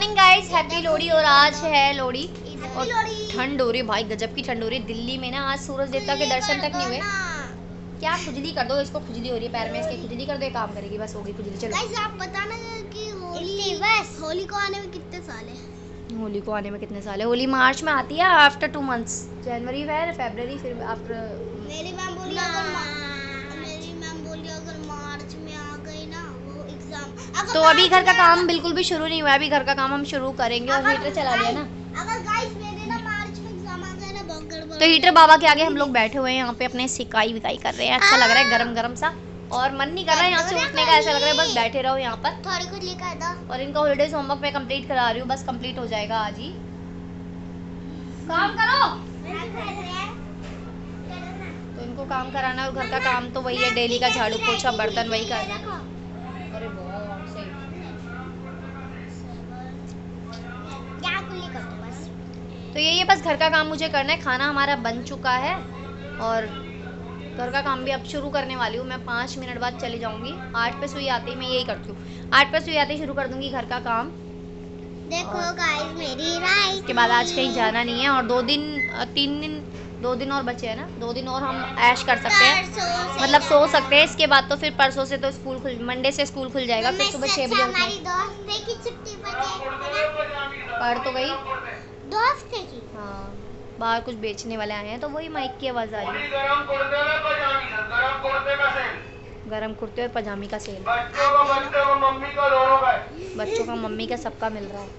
Morning guys, happy Lohri. और आज है लोहड़ी और ठंड हो रही भाई, गजब की ठंड हो रही है दिल्ली में ना। आज सूरज देवता के दर्शन तक नहीं हुए। क्या खुजली कर दो इसको, खुजली हो रही है पैर में इसके, खुजली कर दो, ये काम करेगी बस, होगी खुजली। चलो गाइस आप बताना कि होली को आने में कितने साल है? होली को आने में कितने साल है? होली मार्च में आती है, आफ्टर 2 मंथ्स। जनवरी फिर फरवरी, फिर आफ्टर। मेरी मैम बोली अगर मार्च में आ गई ना वो एग्जाम। तो अभी घर का काम बिल्कुल भी शुरू नहीं हुआ, अभी घर का काम हम शुरू करेंगे। और हीटर चला लिया ना। अगर गाइस मेरे ना मार्च में एग्जाम आ गए ना बहुत गड़बड़। तो हीटर बाबा के आगे हम लोग बैठे हुए हैं यहाँ पे, अपने सिकाई विकाई कर रहे हैं। अच्छा लग रहा है, गरम गरम सा, और मन नहीं कर रहा है यहाँ से उठने का। ऐसा लग रहा है बस बैठे रहो यहाँ पर। थोड़ी कुछ लिखा था। और इनका हॉलीडेज होमवर्क मैं कंप्लीट करा रही हूँ, बस कंप्लीट हो जाएगा आज ही। काम करो। तो इनको काम कराना, और घर का काम तो वही है, डेली का झाड़ू पोछा बर्तन वही करना है। अरे बहुत सही। तो यही है, बस घर का काम मुझे करना है। खाना हमारा बन चुका है और घर का काम भी अब शुरू करने वाली हूँ मैं। 5 मिनट बाद चली जाऊंगी। 8 पे सुई आती है, मैं यही करती हूँ, 8 पे सुई आती शुरू कर दूंगी घर का काम। देखो गाइस मेरी राइट। उसके बाद आज कहीं जाना नहीं है, और 2 दिन और बचे हैं ना। 2 दिन और हम ऐश कर सकते हैं, मतलब सो सकते हैं। इसके बाद तो फिर परसों से तो स्कूल खुल, मंडे से स्कूल खुल जाएगा। फिर सुबह 6 बजे उठना पढ़ तो गई दोस्त है की। हाँ, बाहर कुछ बेचने वाले आए हैं तो वही माइक की आवाज आ रही है। गरम कुर्ते और पजामी का सेल। बच्चों का मम्मी का सबका मिल रहा है।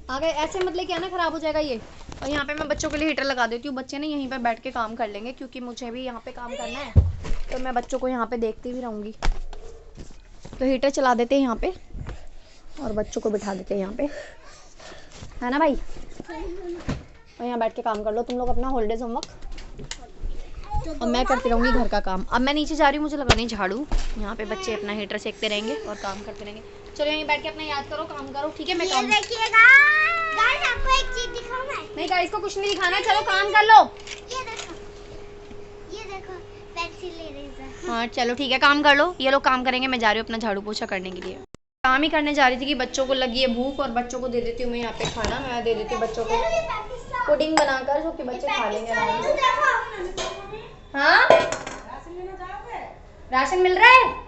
आगे ऐसे मत लेके आना, खराब हो जाएगा ये। और यहाँ पे मैं बच्चों के लिए हीटर लगा देती हूँ, बच्चे ना यहीं पे बैठ के काम कर लेंगे, क्योंकि मुझे भी यहाँ पे काम करना है। तो मैं बच्चों को यहाँ पे देखती भी रहूँगी। तो हीटर चला देते हैं यहाँ पे, और बच्चों को बिठा देते हैं यहाँ पे, है ना भाई? और यहाँ बैठ के काम कर लो तुम लोग अपना हॉलीडेज होमवर्क, और मैं करती रहूँगी घर का काम। अब मैं नीचे जा रही हूँ, मुझे लगानी झाड़ू। यहाँ पे बच्चे अपना हीटर सेकते रहेंगे और काम करते रहेंगे। चलो यहीं बैठ के अपना याद करो, काम करो, ठीक है? मैं काम देखिएगा गाइस, आपको एक चीज दिखाऊं मैं? नहीं गाइस को कुछ नहीं दिखाना, चलो काम कर लो। ये देखो पेंसिल इरेजर। हाँ चलो ठीक है, काम कर लो। ये लोग काम करेंगे, मैं जा रही हूँ अपना झाड़ू पोछा करने के लिए। काम ही करने जा रही थी कि बच्चों को लगी है भूख, और बच्चों को दे देती हूँ मैं यहाँ पे खाना। मैं दे देती हूँ बच्चों को पुडिंग बनाकर, जो कि बच्चे खा लेंगे आराम से। हाँ राशन मिल रहा है।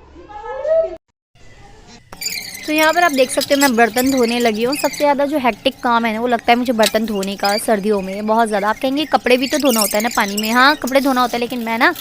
तो यहाँ पर आप देख सकते हो मैं बर्तन धोने लगी हूँ। सबसे ज़्यादा जो हेक्टिक काम है ना, वो लगता है मुझे बर्तन धोने का सर्दियों में बहुत ज़्यादा। आप कहेंगे कपड़े भी तो धोना होता है ना पानी में। हाँ कपड़े धोना होता है, लेकिन मैं ना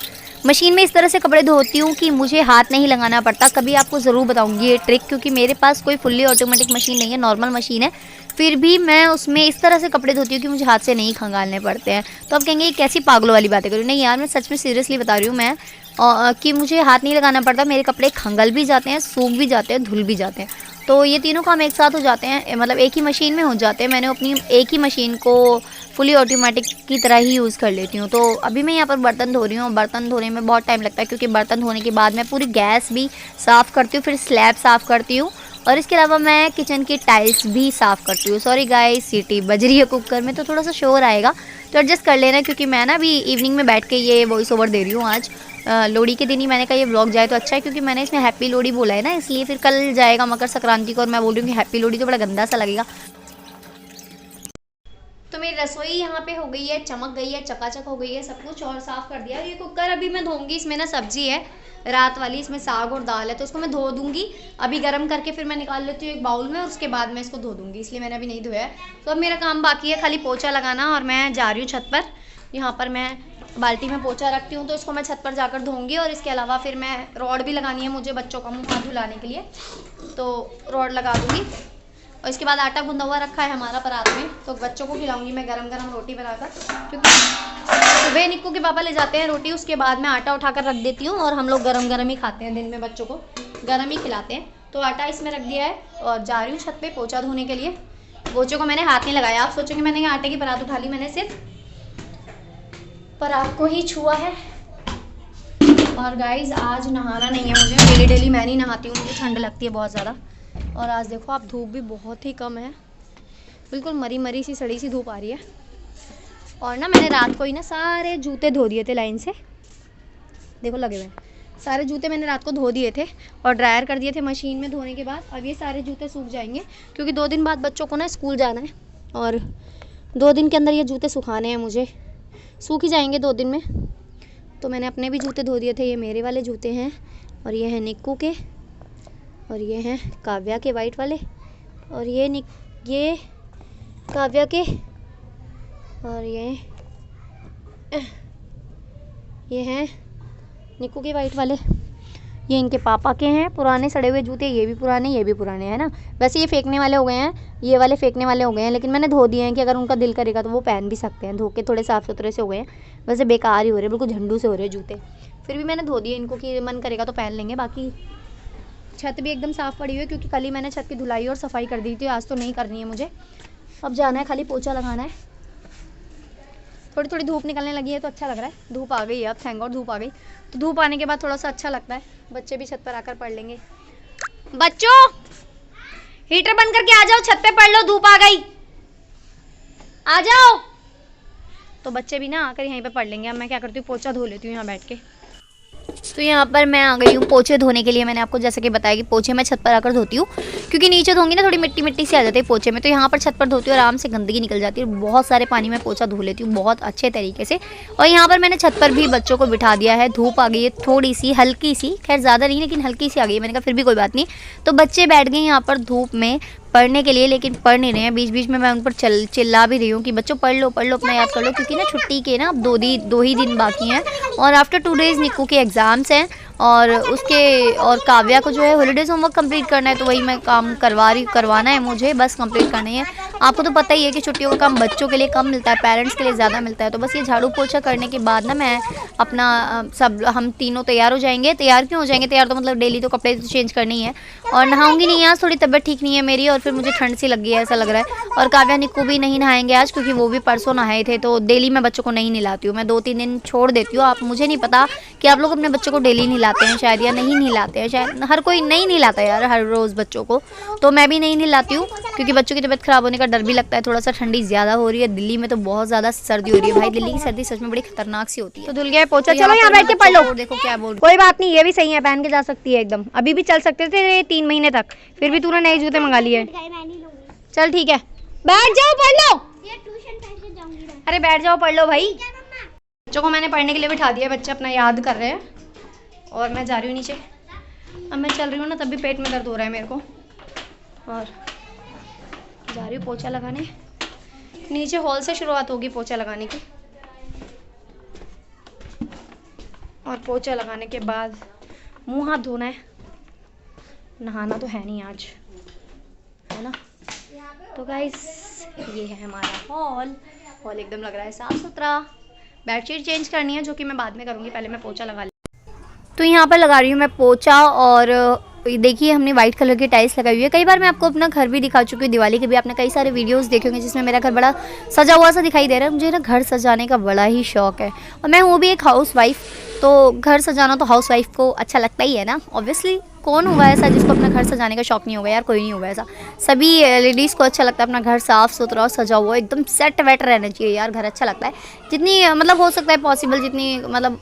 मशीन में इस तरह से कपड़े धोती हूँ कि मुझे हाथ नहीं लगाना पड़ता। कभी आपको ज़रूर बताऊँगी ये ट्रिक, क्योंकि मेरे पास कोई फुल्ली ऑटोमेटिक मशीन नहीं है, नॉर्मल मशीन है। फिर भी मैं उसमें इस तरह से कपड़े धोती हूँ कि मुझे हाथ से नहीं खंगालने पड़ते हैं। तो आप कहेंगे कैसी पागलों वाली बातें करूँ। नहीं यार, मैं सच में सीरियसली बता रही हूँ मैं, कि मुझे हाथ नहीं लगाना पड़ता। मेरे कपड़े खंगल भी जाते हैं, सूख भी जाते हैं, धुल भी जाते हैं। तो ये तीनों काम एक साथ हो जाते हैं, मतलब एक ही मशीन में हो जाते हैं। मैंने अपनी एक ही मशीन को फुली ऑटोमेटिक की तरह ही यूज़ कर लेती हूँ। तो अभी मैं यहाँ पर बर्तन धो रही हूँ। बर्तन धोने में बहुत टाइम लगता है, क्योंकि बर्तन धोने के बाद मैं पूरी गैस भी साफ़ करती हूँ, फिर स्लैब साफ़ करती हूँ, और इसके अलावा मैं किचन की टाइल्स भी साफ़ करती हूँ। सॉरी गाइस, सीटी बज रही है कुकर में, तो थोड़ा सा शोर आएगा, तो एडजस्ट कर लेना। क्योंकि मैं ना अभी इवनिंग में बैठ के ये वॉइस ओवर दे रही हूँ। आज लोहड़ी के दिन ही मैंने कहा ये व्लॉग जाए तो अच्छा है, क्योंकि मैंने इसमें हैप्पी लोहड़ी बोला है ना, इसलिए। फिर कल जाएगा मकर संक्रांति को, और मैं बोल रही हूँ कि हैप्पी लोहड़ी, तो बड़ा गंदा सा लगेगा। तो मेरी रसोई यहाँ पे हो गई है, चमक गई है, चकाचक हो गई है सब कुछ, और साफ़ कर दिया। ये कुकर अभी मैं धोऊंगी, इसमें ना सब्जी है रात वाली, इसमें साग और दाल है, तो उसको मैं धो दूंगी अभी गर्म करके। फिर मैं निकाल लेती हूँ एक बाउल में, और उसके बाद मैं इसको धो दूंगी, इसलिए मैंने अभी नहीं धोया है। तो अब मेरा काम बाकी है खाली पोछा लगाना, और मैं जा रही हूँ छत पर। यहाँ पर मैं बाल्टी में पोछा रखती हूँ, तो इसको मैं छत पर जाकर धोऊंगी। और इसके अलावा फिर मैं रॉड भी लगानी है मुझे बच्चों का मुँह हाथ धुलाने के लिए, तो रॉड लगा दूँगी। और इसके बाद आटा गूंदा हुआ रखा है हमारा परात में, तो बच्चों को खिलाऊंगी मैं गरम गरम रोटी बनाकर, क्योंकि सुबह निक्कू के पापा ले जाते हैं रोटी, उसके बाद मैं आटा उठाकर रख देती हूँ, और हम लोग गरम गरम ही खाते हैं, दिन में बच्चों को गरम ही खिलाते हैं। तो आटा इसमें रख दिया है, और जा रही हूँ छत पे पोछा धोने के लिए। पोछे को मैंने हाथ नहीं लगाया। आप सोचोगे मैंने आटे की परात उठा ली, मैंने सिर्फ परात को ही छुआ है, और गाइज आज नहाना नहीं है मुझे, डेली मैं नहीं नहाती हूँ, मुझे ठंड लगती है बहुत ज़्यादा। और आज देखो आप धूप भी बहुत ही कम है, बिल्कुल मरी मरी सी सड़ी सी धूप आ रही है। और ना मैंने रात को ही ना सारे जूते धो दिए थे लाइन से, देखो लगे हुए हैं सारे जूते मैंने रात को धो दिए थे और ड्रायर कर दिए थे मशीन में धोने के बाद। अब ये सारे जूते सूख जाएंगे क्योंकि 2 दिन बाद बच्चों को ना स्कूल जाना है और 2 दिन के अंदर ये जूते सुखाने हैं मुझे, सूख ही जाएंगे 2 दिन में। तो मैंने अपने भी जूते धो दिए थे, ये मेरे वाले जूते हैं और ये हैं निक्कू के और ये हैं काव्या के वाइट वाले और ये काव्या के और ये हैं निक्कू के वाइट वाले, ये इनके पापा के हैं पुराने सड़े हुए जूते, ये भी पुराने हैं ना। वैसे ये फेंकने वाले हो गए हैं, ये वाले फेंकने वाले हो गए हैं, लेकिन मैंने धो दिए हैं कि अगर उनका दिल करेगा तो वो पहन भी सकते हैं। धो के थोड़े साफ़ सुथरे से हो गए हैं, वैसे बेकार ही हो रहे हैं, बिल्कुल झंडू से हो रहे हैं जूते, फिर भी मैंने धो दिए इनको कि मन करेगा तो पहन लेंगे। बाकी छत भी एकदम साफ़ पड़ी हुई है क्योंकि कल ही मैंने छत की धुलाई और सफाई कर दी थी, आज तो नहीं करनी है मुझे। अब जाना है खाली पोछा लगाना है। थोड़ी थोड़ी धूप निकलने लगी है तो अच्छा लग रहा है, धूप आ गई है अब, थैंक गॉड धूप आ गई। तो धूप आने के बाद थोड़ा सा अच्छा लगता है, बच्चे भी छत पर आकर पढ़ लेंगे। बच्चों हीटर बंद करके आ जाओ, छत पे पढ़ लो, धूप आ गई, आ जाओ। तो बच्चे भी ना आकर यहीं पे पढ़ लेंगे। अब मैं क्या करती हूँ, पोछा धो लेती हूँ यहाँ बैठ के। तो यहाँ पर मैं आ गई हूँ पोछे धोने के लिए। मैंने आपको जैसे कि बताया कि पोछे मैं छत पर आकर धोती हूँ क्योंकि नीचे धोंगी ना थोड़ी मिट्टी मिट्टी सी आ जाती है पोछे में, तो यहाँ पर छत पर धोती हूँ, आराम से गंदगी निकल जाती है। बहुत सारे पानी में पोछा धो लेती हूँ बहुत अच्छे तरीके से। और यहाँ पर मैंने छत पर भी बच्चों को बिठा दिया है, धूप आ गई है थोड़ी सी हल्की सी, खैर ज़्यादा नहीं लेकिन हल्की सी आ गई है। मैंने कहा फिर भी कोई बात नहीं। तो बच्चे बैठ गए यहाँ पर धूप में पढ़ने के लिए, लेकिन पढ़ नहीं रहे हैं। बीच बीच में मैं उन पर चिल्ला भी रही हूँ कि बच्चों पढ़ लो अपना याद कर लो, क्योंकि ना छुट्टी के ना अब 2 ही दिन बाकी हैं और आफ्टर 2 डेज़ निक्कू के एग्ज़ाम्स हैं और काव्या को जो है हॉलीडेज़ होमवर्क कंप्लीट करना है, तो वही मैं काम करवाना है मुझे, बस कंप्लीट करना है। आपको तो पता ही है कि छुट्टियों का काम बच्चों के लिए कम मिलता है, पेरेंट्स के लिए ज़्यादा मिलता है। तो बस ये झाड़ू पोछा करने के बाद ना मैं अपना हम तीनों तैयार हो जाएंगे। तैयार क्यों हो जाएंगे, तैयार तो मतलब डेली तो कपड़े तो चेंज करने ही है। और नहाऊंगी नहीं आज, थोड़ी तबीयत ठीक नहीं है मेरी और फिर मुझे ठंड सी लग गई है ऐसा लग रहा है। और काव्या निक्कू भी नहीं नहाएंगे आज क्योंकि वो भी परसों नहाए थे। तो डेली मैं बच्चों को नहीं नहलाती हूँ, मैं 2-3 दिन छोड़ देती हूँ। आप मुझे नहीं पता कि आप लोग अपने बच्चों को डेली नहलाते हैं शायद या नहीं नहलाते हैं, शायद हर कोई नहीं नहलाता यार हर रोज़ बच्चों को, तो मैं भी नहीं नहलाती हूँ क्योंकि बच्चों की तबीयत ख़राब होने का डर भी लगता है। थोड़ा सा ठंडी ज़्यादा हो रही है, दिल्ली में तो बहुत ज़्यादा सर्दी हो रही है भाई, दिल्ली की सर्दी सच में बड़ी खतरनाक सी होती है। तो धुल गया पोछा, चलो यहाँ बैठ के पढ़ लो। देखो क्या बोल, कोई बात नहीं, ये भी सही है, पहन के जा सकती है एकदम, अभी भी चल सकते थे 3 महीने तक, फिर भी तूने नए जूते मंगा लिए। चल ठीक है बैठ जाओ पढ़ लो, अरे बैठ जाओ पढ़ लो भाई। बच्चों को मैंने पढ़ने के लिए बिठा दिया, बच्चे अपना याद कर रहे हैं और मैं जा रही हूँ नीचे। अब मैं चल रही हूँ ना तब भी पेट में दर्द हो रहा है मेरे को और जा रही हूँ पोछा लगाने। नीचे हॉल से शुरुआत होगी पोछा लगाने की और पोछा लगाने के बाद मुंह हाथ धोना है, नहाना तो है नहीं आज, है ना। तो गाइस ये है हमारा हॉल एकदम लग रहा है साफ़ सुथरा। बेडशीट चेंज करनी है जो कि मैं बाद में करूँगी, पहले मैं पोछा लगा लूँ। तो यहाँ पर लगा रही हूँ मैं पोछा और देखिए हमने वाइट कलर की टाइल्स लगाई हुई है। कई बार मैं आपको अपना घर भी दिखा चुकी हूँ, दिवाली के भी आपने कई सारे वीडियोस देखे होंगे जिसमें मेरा घर बड़ा सजा हुआ सा दिखाई दे रहा है। मुझे ना घर सजाने का बड़ा ही शौक है और मैं हूँ भी एक हाउस वाइफ, तो घर सजाना तो हाउस वाइफ को अच्छा लगता ही है ना। ऑब्वियसली कौन हुआ ऐसा जिसको अपना घर सजाने का शौक नहीं होगा यार, कोई नहीं होगा ऐसा। सभी लेडीज़ को अच्छा लगता है अपना घर साफ़ सुथरा और सजा हुआ, एकदम सेट वेट रहना चाहिए यार, घर अच्छा लगता है। जितनी मतलब हो सकता है पॉसिबल, जितनी मतलब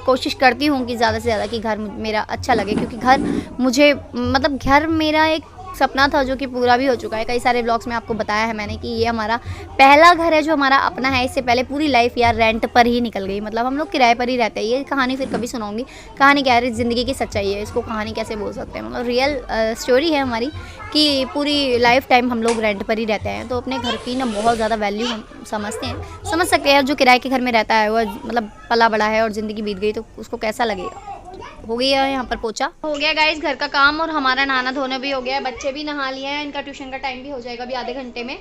कोशिश करती हूँ कि ज़्यादा से ज़्यादा कि घर मेरा अच्छा लगे, क्योंकि घर मुझे मतलब घर मेरा एक सपना था जो कि पूरा भी हो चुका है। कई सारे व्लॉग्स में आपको बताया है मैंने कि ये हमारा पहला घर है जो हमारा अपना है। इससे पहले पूरी लाइफ यार रेंट पर ही निकल गई, मतलब हम लोग किराए पर ही रहते हैं। ये कहानी फिर कभी सुनाऊंगी, कहानी क्या है, ज़िंदगी की सच्चाई है, इसको कहानी कैसे बोल सकते हैं, मतलब रियल स्टोरी है हमारी कि पूरी लाइफ टाइम हम लोग रेंट पर ही रहते हैं। तो अपने घर की ना बहुत ज़्यादा वैल्यू हम समझते हैं, समझ सकते हैं। जो किराए के घर में रहता है वो मतलब पला बड़ा है और ज़िंदगी बीत गई तो उसको कैसा लगेगा। हो गया यहाँ पर पोछा हो गया गाइस घर का काम और हमारा नहाना धोना भी हो गया है। बच्चे भी नहा लिए हैं, इनका ट्यूशन का टाइम भी हो जाएगा अभी आधे घंटे में।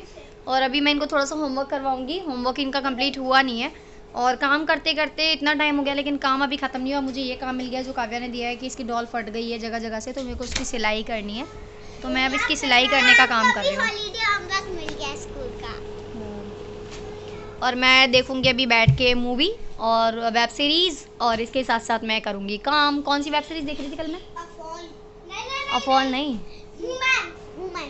और अभी मैं इनको थोड़ा सा होमवर्क करवाऊंगी, होमवर्क इनका कंप्लीट हुआ नहीं है और काम करते करते इतना टाइम हो गया लेकिन काम अभी ख़त्म नहीं हुआ। मुझे ये काम मिल गया जो काव्या ने दिया है कि इसकी डॉल फट गई है जगह जगह से, तो मेरे को उसकी सिलाई करनी है, तो मैं अब इसकी सिलाई करने का काम कर रही हूँ। और मैं देखूंगी अभी बैठ के मूवी और वेब सीरीज, और इसके साथ साथ मैं करूंगी काम। कौन सी वेब सीरीज देख रही थी कल मैं? अफॉल नहीं अफॉल नहीं, ह्यूमन ह्यूमन